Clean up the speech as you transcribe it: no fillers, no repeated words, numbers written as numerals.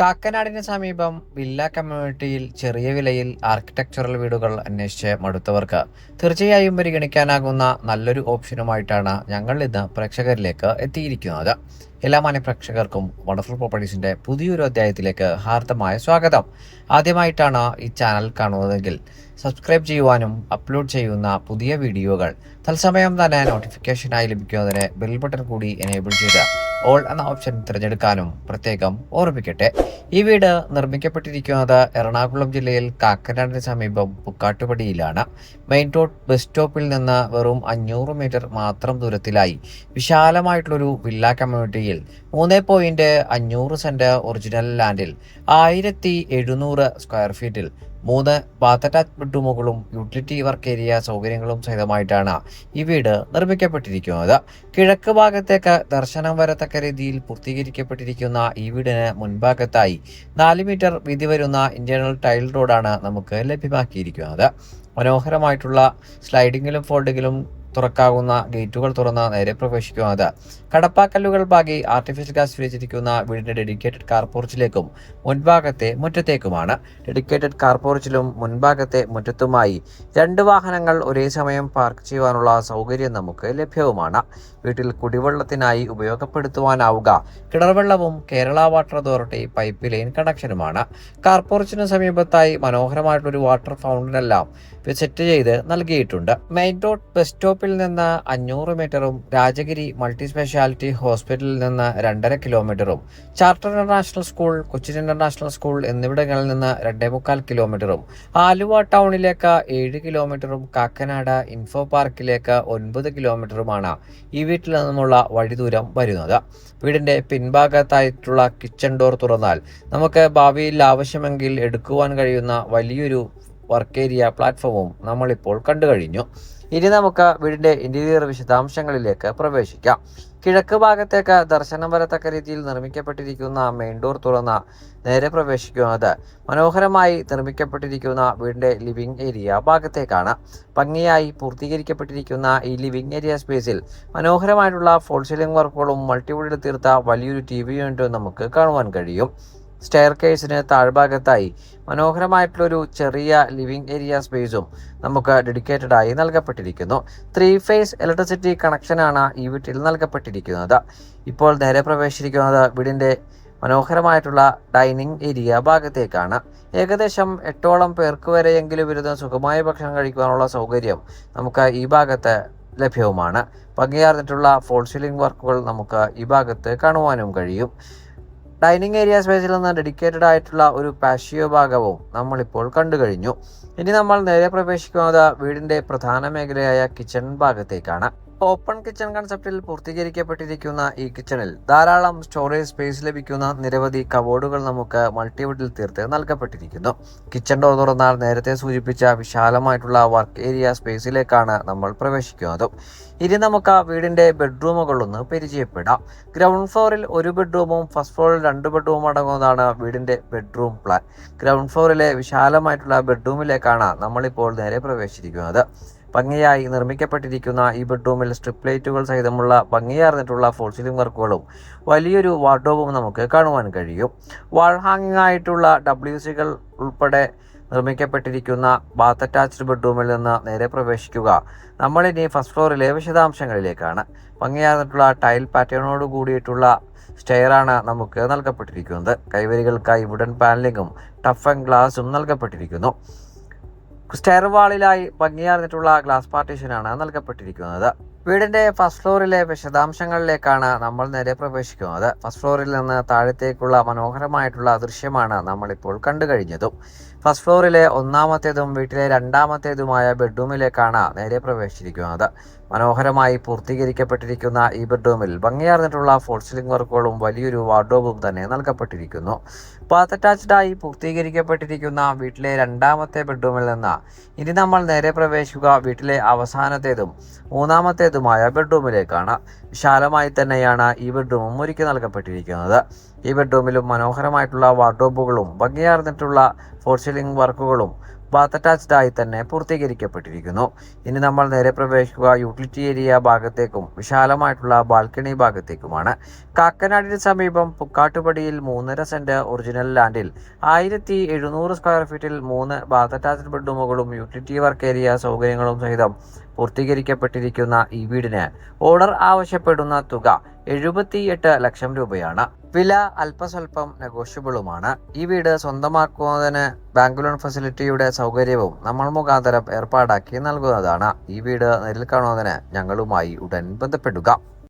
കാക്കനാടിന് സമീപം വില്ല കമ്മ്യൂണിറ്റിയിൽ ചെറിയ വിലയിൽ ആർക്കിടെക്ചറൽ വീടുകൾ അന്വേഷിച്ച് മടുത്തവർക്ക് തീർച്ചയായും പരിഗണിക്കാനാകുന്ന നല്ലൊരു ഓപ്ഷനുമായിട്ടാണ് ഞങ്ങൾ ഇന്ന് പ്രേക്ഷകരിലേക്ക് എത്തിയിരിക്കുന്നത്. എല്ലാ പ്രേക്ഷകർക്കും വണ്ടർഫുൾ പ്രോപ്പർട്ടീസിന്റെ പുതിയൊരു അധ്യായത്തിലേക്ക് ഹാർദമായ സ്വാഗതം. ആദ്യമായിട്ടാണ് ഈ ചാനൽ കാണുന്നതെങ്കിൽ സബ്സ്ക്രൈബ് ചെയ്യുവാനും അപ്ലോഡ് ചെയ്യുന്ന പുതിയ വീഡിയോകൾ തത്സമയം തന്നെ നോട്ടിഫിക്കേഷനായി ലഭിക്കുന്നതിന് ബെൽ ബട്ടൺ കൂടി എനേബിൾ ചെയ്ത് ഓൾ എന്ന ഓപ്ഷൻ തിരഞ്ഞെടുക്കാനും പ്രത്യേകം ഓർമ്മിക്കട്ടെ. ഈ വീട് നിർമ്മിക്കപ്പെട്ടിരിക്കുന്നത് എറണാകുളം ജില്ലയിൽ കാക്കനാടിന് സമീപം പുക്കാട്ടുപടിയിലാണ്. മെയിൻ റോഡ് ബസ് സ്റ്റോപ്പിൽ നിന്ന് വെറും 500 മീറ്റർ മാത്രം ദൂരത്തിലായി വിശാലമായിട്ടുള്ളൊരു വില്ല കമ്മ്യൂണിറ്റിയിൽ 3.5 സെന്റ് ഒറിജിനൽ ലാൻഡിൽ 1700 സ്ക്വയർ ഫീറ്റിൽ 3 ബാത്ത് അറ്റാച്ച് ബെഡ്റൂമുകളും യൂട്ടിലിറ്റി വർക്ക് ഏരിയ സൗകര്യങ്ങളും സഹിതമായിട്ടാണ് ഈ വീട് നിർമ്മിക്കപ്പെട്ടിരിക്കുന്നത്. കിഴക്ക് ഭാഗത്തേക്ക് ദർശനം വരത്തക്ക രീതിയിൽ പൂർത്തീകരിക്കപ്പെട്ടിരിക്കുന്ന ഈ വീടിന് മുൻഭാഗത്തായി 4 മീറ്റർ വീതി വരുന്ന ഇന്റേണൽ ടൈൽ റോഡാണ് നമുക്ക് ലഭ്യമാക്കിയിരിക്കുന്നത്. മനോഹരമായിട്ടുള്ള സ്ലൈഡിങ്ങിലും ഫോൾഡിങ്ങിലും തുറക്കാവുന്ന ഗേറ്റുകൾ തുറന്ന് നേരെ പ്രവേശിക്കുന്നത് കടപ്പാക്കല്ലുകൾ പാകി ആർട്ടിഫിഷ്യൽ ഗ്യാസ് വിരിച്ചിരിക്കുന്ന വീടിന്റെ ഡെഡിക്കേറ്റഡ് കാർ പോർച്ചിലേക്കും മുൻഭാഗത്തെ മുറ്റത്തേക്കുമാണ്. ഡെഡിക്കേറ്റഡ് കാർ പോർച്ചിലും മുൻഭാഗത്തെ മുറ്റത്തുമായി 2 വാഹനങ്ങൾ ഒരേ സമയം പാർക്ക് ചെയ്യുവാനുള്ള സൗകര്യം നമുക്ക് ലഭ്യവുമാണ്. വീട്ടിൽ കുടിവെള്ളത്തിനായി ഉപയോഗപ്പെടുത്തുവാനാവുക കിണർവെള്ളവും Kerala water authority pipe line കണക്ഷനുമാണ്. കാർ പോർച്ചിന് സമീപത്തായി മനോഹരമായിട്ടുള്ളൊരു വാട്ടർ ഫൗണ്ടൻ എല്ലാം സെറ്റ് ചെയ്ത് നൽകിയിട്ടുണ്ട്. മെയിൻ റോഡ് ബസ് സ്റ്റോപ്പിൽ നിന്ന് 500 മീറ്ററും രാജഗിരി മൾട്ടി സ്പെഷ്യാലിറ്റി ഹോസ്പിറ്റലിൽ നിന്ന് 2.5 കിലോമീറ്ററും charter international school, Cochin international school എന്നിവിടങ്ങളിൽ നിന്ന് 2.25 കിലോമീറ്ററും ആലുവ ടൗണിലേക്ക് 7 കിലോമീറ്ററും കാക്കനാട് ഇൻഫോ പാർക്കിലേക്ക് 9 കിലോമീറ്ററുമാണ് ഈ വീട്ടിൽ നിന്നുമുള്ള വഴി ദൂരം വരുന്നത്. വീടിന്റെ പിൻഭാഗത്തായിട്ടുള്ള കിച്ചൺ ഡോർ തുറന്നാൽ നമുക്ക് ഭാവിയിൽ ആവശ്യമെങ്കിൽ എടുക്കുവാൻ കഴിയുന്ന വലിയൊരു വർക്ക് ഏരിയ പ്ലാറ്റ്ഫോമും നമ്മളിപ്പോൾ കണ്ടു കഴിഞ്ഞു. ഇനി നമുക്ക് വീടിന്റെ ഇന്റീരിയർ വിശദാംശങ്ങളിലേക്ക് പ്രവേശിക്കാം. കിഴക്ക് ഭാഗത്തേക്ക് ദർശനം വരത്തക്ക രീതിയിൽ നിർമ്മിക്കപ്പെട്ടിരിക്കുന്ന മെയിൻ ഡോർ തുറന്ന നേരെ പ്രവേശിക്കുന്നത് മനോഹരമായി നിർമ്മിക്കപ്പെട്ടിരിക്കുന്ന വീടിന്റെ ലിവിംഗ് ഏരിയ ഭാഗത്തേക്കാണ്. ഭംഗിയായി പൂർത്തീകരിക്കപ്പെട്ടിരിക്കുന്ന ഈ ലിവിംഗ് ഏരിയ സ്പേസിൽ മനോഹരമായിട്ടുള്ള ഫോൾ സീലിംഗ് വർക്കുകളും മൾട്ടിവുഡിൽ തീർത്ത വലിയൊരു TV യൂണിറ്റും നമുക്ക് കാണുവാൻ കഴിയും. സ്റ്റെയർ കേസിന് താഴ്ഭാഗത്തായി മനോഹരമായിട്ടുള്ളൊരു ചെറിയ ലിവിംഗ് ഏരിയ സ്പേസും നമുക്ക് ഡെഡിക്കേറ്റഡ് ആയി നൽകപ്പെട്ടിരിക്കുന്നു. 3 ഫേസ് ഇലക്ട്രിസിറ്റി കണക്ഷനാണ് ഈ വീട്ടിൽ നൽകപ്പെട്ടിരിക്കുന്നത്. ഇപ്പോൾ നേരെ പ്രവേശിച്ചിരിക്കുന്നത് വീടിന്റെ മനോഹരമായിട്ടുള്ള ഡൈനിങ് ഏരിയ ഭാഗത്തേക്കാണ്. ഏകദേശം 8ഓളം പേർക്ക് വരെയെങ്കിലും ഇരുന്ന് സുഖമായ ഭക്ഷണം കഴിക്കുവാനുള്ള സൗകര്യം നമുക്ക് ഈ ഭാഗത്ത് ലഭ്യവുമാണ്. ഭംഗിയാർന്നിട്ടുള്ള ഫോൾ സീലിംഗ് വർക്കുകൾ നമുക്ക് ഈ ഭാഗത്ത് കാണുവാനും കഴിയും. ഡൈനിങ് ഏരിയ സ്പേസിൽ നിന്ന് ഡെഡിക്കേറ്റഡ് ആയിട്ടുള്ള ഒരു പാഷ്യോ ഭാഗവും നമ്മളിപ്പോൾ കണ്ടു കഴിഞ്ഞു. ഇനി നമ്മൾ നേരെ പ്രവേശിക്കുന്നത് വീടിന്റെ പ്രധാന മേഖലയായ കിച്ചൺ ഭാഗത്തേക്കാണ്. ഓപ്പൺ കിച്ചൺ കൺസെപ്റ്റിൽ പൂർത്തീകരിക്കപ്പെട്ടിരിക്കുന്ന ഈ കിച്ചണിൽ ധാരാളം സ്റ്റോറേജ് സ്പേസ് ലഭിക്കുന്ന നിരവധി കബോർഡുകൾ നമുക്ക് മൾട്ടിവുഡിൽ തീർത്ത് നൽകപ്പെട്ടിരിക്കുന്നു. കിച്ചൺ ഡോർ തുറന്നാൽ നേരത്തെ സൂചിപ്പിച്ച വിശാലമായിട്ടുള്ള വർക്ക് ഏരിയ സ്പേസിലേക്കാണ് നമ്മൾ പ്രവേശിക്കുന്നത്. ഇനി നമുക്ക് വീടിന്റെ ബെഡ്റൂമുകളൊന്ന് പരിചയപ്പെടാം. ഗ്രൗണ്ട് ഫ്ലോറിൽ 1 ബെഡ്റൂമും ഫസ്റ്റ് ഫ്ലോറിൽ 2 ബെഡ്റൂമും അടങ്ങുന്നതാണ് വീടിന്റെ ബെഡ്റൂം പ്ലാൻ. ഗ്രൗണ്ട് ഫ്ലോറിലെ വിശാലമായിട്ടുള്ള ബെഡ്റൂമിലേക്കാണ് നമ്മളിപ്പോൾ നേരെ പ്രവേശിച്ചിരിക്കുന്നത്. ഭംഗിയായി നിർമ്മിക്കപ്പെട്ടിരിക്കുന്ന ഈ ബെഡ്റൂമിൽ സ്ട്രിപ്പ് ലൈറ്റുകൾ സഹിതമുള്ള ഭംഗിയാർന്നിട്ടുള്ള ഫോൾ സീലിംഗ് വർക്കുകളും വലിയൊരു വാർഡ്രോബും നമുക്ക് കാണുവാൻ കഴിയും. വാൾ ഹാങ്ങിങ് ആയിട്ടുള്ള WCകൾ ഉൾപ്പെടെ നിർമ്മിക്കപ്പെട്ടിരിക്കുന്ന ബാത്ത് അറ്റാച്ച്ഡ് ബെഡ്റൂമിൽ നിന്ന് നേരെ പ്രവേശിക്കുക നമ്മളിനി ഫസ്റ്റ് ഫ്ലോറിലെ വിശദാംശങ്ങളിലേക്കാണ്. ഭംഗിയാർന്നിട്ടുള്ള ടൈൽ പാറ്റേണോട് കൂടിയിട്ടുള്ള സ്റ്റെയറാണ് നമുക്ക് നൽകപ്പെട്ടിരിക്കുന്നത്. കൈവരികൾക്കായി വുഡൻ പാനലിങ്ങും ടഫ് ആൻഡ് ഗ്ലാസും നൽകപ്പെട്ടിരിക്കുന്നു. Stair വാളിലായി ഭംഗിയാർന്നിട്ടുള്ള glass പാർട്ടീഷനാണ് നൽകപ്പെട്ടിരിക്കുന്നത്. വീടിന്റെ ഫസ്റ്റ് ഫ്ലോറിലെ വിശദാംശങ്ങളിലേക്കാണ് നമ്മൾ നേരെ പ്രവേശിക്കുന്നത്. ഫസ്റ്റ് ഫ്ലോറിൽ നിന്ന് താഴത്തേക്കുള്ള മനോഹരമായിട്ടുള്ള ദൃശ്യമാണ് നമ്മളിപ്പോൾ കണ്ടു കഴിഞ്ഞതും. ഫസ്റ്റ് ഫ്ലോറിലെ 1ാമത്തേതും വീട്ടിലെ 2ാമത്തേതുമായ ബെഡ്റൂമിലേക്കാണ് നേരെ പ്രവേശിച്ചിരിക്കുന്നത്. മനോഹരമായി പൂർത്തീകരിക്കപ്പെട്ടിരിക്കുന്ന ഈ ബെഡ്റൂമിൽ ഭംഗിയാർന്നിട്ടുള്ള ഫോൾ സീലിംഗ് വർക്കുകളും വലിയൊരു വാർഡ്രോബും തന്നെ നൽകപ്പെട്ടിരിക്കുന്നു. ബാത്ത് അറ്റാച്ച്ഡായി പൂർത്തീകരിക്കപ്പെട്ടിരിക്കുന്ന വീട്ടിലെ 2ാമത്തെ ബെഡ്റൂമിൽ നിന്ന് ഇനി നമ്മൾ നേരെ പ്രവേശിക്കുക വീട്ടിലെ അവസാനത്തേതും 3ാമത്തേതുമായ ബെഡ്റൂമിലേക്കാണ്. വിശാലമായി തന്നെയാണ് ഈ ബെഡ്റൂമും ഒരുക്കി നൽകപ്പെട്ടിരിക്കുന്നത്. ഈ ബെഡ്റൂമിലും മനോഹരമായിട്ടുള്ള വാർഡ്രോബുകളും ഭംഗിയാർന്നിട്ടുള്ള ഫോൾ സീലിംഗ് വർക്കുകളും ബാത്ത് അറ്റാച്ച്ഡ് ആയി തന്നെ പൂർത്തീകരിക്കപ്പെട്ടിരിക്കുന്നു. ഇനി നമ്മൾ നേരെ പ്രവേശിക്കുക യൂട്ടിലിറ്റി ഏരിയ ഭാഗത്തേക്കും വിശാലമായിട്ടുള്ള ബാൽക്കണി ഭാഗത്തേക്കുമാണ്. കാക്കനാടിന് സമീപം പുക്കാട്ടുപടിയിൽ 3.5 സെന്റ് ഒറിജിനൽ ലാൻഡിൽ 1700 സ്ക്വയർ ഫീറ്റിൽ 3 ബാത്ത് അറ്റാച്ച്ഡ് ബെഡ്റൂമുകളും യൂട്ടിലിറ്റി വർക്ക് ഏരിയ സൗകര്യങ്ങളും സഹിതം പൂർത്തീകരിക്കപ്പെട്ടിരിക്കുന്ന ഈ വീടിന് ഓർഡർ ആവശ്യപ്പെടുന്ന തുക 78 ലക്ഷം രൂപയാണ്. വില അല്പസ്വല്പം നെഗോഷ്യബിളുമാണ്. ഈ വീട് സ്വന്തമാക്കുന്നതിന് ബാങ്ക് ലോൺ ഫെസിലിറ്റിയുടെ സൗകര്യവും നമ്മൾ മുഖാന്തരം ഏർപ്പാടാക്കി നൽകുന്നതാണ്. ഈ വീട് നേരിൽ കാണുന്നതിന് ഞങ്ങളുമായി ഉടൻ ബന്ധപ്പെടുക.